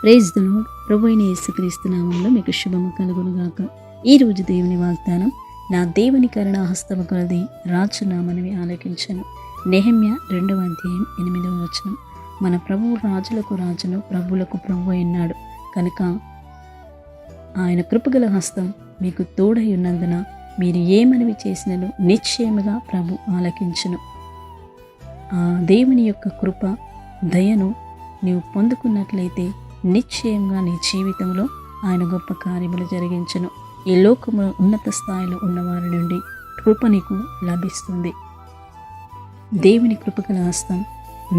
Praise the lord. ప్రభువైన యేసుక్రీస్తు నామములో మీకు శుభము కలుగునుగాక. ఈరోజు దేవుని వాగ్దానం, నా దేవుని కరుణా హస్తము కొలది రాజు నా మనవి ఆలకించను. నెహెమ్యా 2వ అధ్యాయం 8వ వచనం. మన ప్రభువు రాజులకు రాజును, ప్రభువులకు ప్రభువు అయినాడు కనుక ఆయన కృపగల హస్తం మీకు తోడై ఉన్నందున మీరు ఏ మనవి చేసినను నిశ్చయముగా ప్రభు ఆలకించును. ఆ దేవుని యొక్క కృప, దయను నీవు పొందుకున్నట్లయితే నిశ్చయంగా నీ జీవితంలో ఆయన గొప్ప కార్యములు జరిగించును. ఈ లోకములో ఉన్నత స్థాయిలో ఉన్నవారి నుండి కృప నీకు లభిస్తుంది. దేవుని కృపగల హస్తం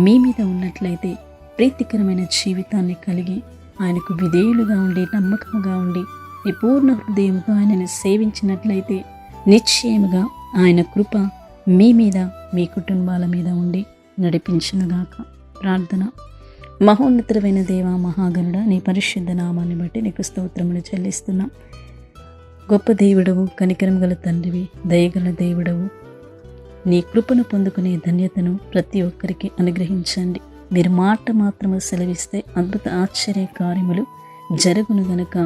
మీ మీద ఉన్నట్లయితే ప్రీతికరమైన జీవితాన్ని కలిగి ఆయనకు విధేయులుగా ఉండి, నమ్మకముగా ఉండి, నీ పూర్ణ హృదయంతో ఆయనను సేవించినట్లయితే నిశ్చయముగా ఆయన కృప మీ మీద, మీ కుటుంబాల మీద ఉండి నడిపించునుగాక. ప్రార్థన. మహోన్నతుడైన దేవా, మహాగణుడా, నీ పరిశుద్ధ నామాన్ని బట్టి నీకు స్తోత్రములు చెల్లిస్తున్నాం. గొప్ప దేవుడవు, కనికరం గల తండ్రివి, దయగల దేవుడవు. నీ కృపను పొందుకునే ధన్యతను ప్రతి ఒక్కరికి అనుగ్రహించండి. మీరు మాట మాత్రము సెలవిస్తే అద్భుత ఆశ్చర్య కార్యములు జరుగును గనుక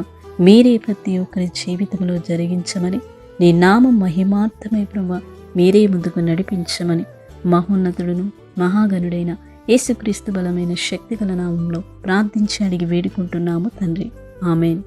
మీరే ప్రతి ఒక్కరి జీవితంలో జరిగించమని, నీ నామం మహిమార్థమై ప్రభువా మీరే ముందుకు నడిపించమని మహోన్నతుడును మహాగణుడైన యేసుక్రీస్తు బలమైన శక్తిగల నామంలో ప్రార్థించి అడిగి వేడుకుంటున్నాము తండ్రి. ఆమేన్.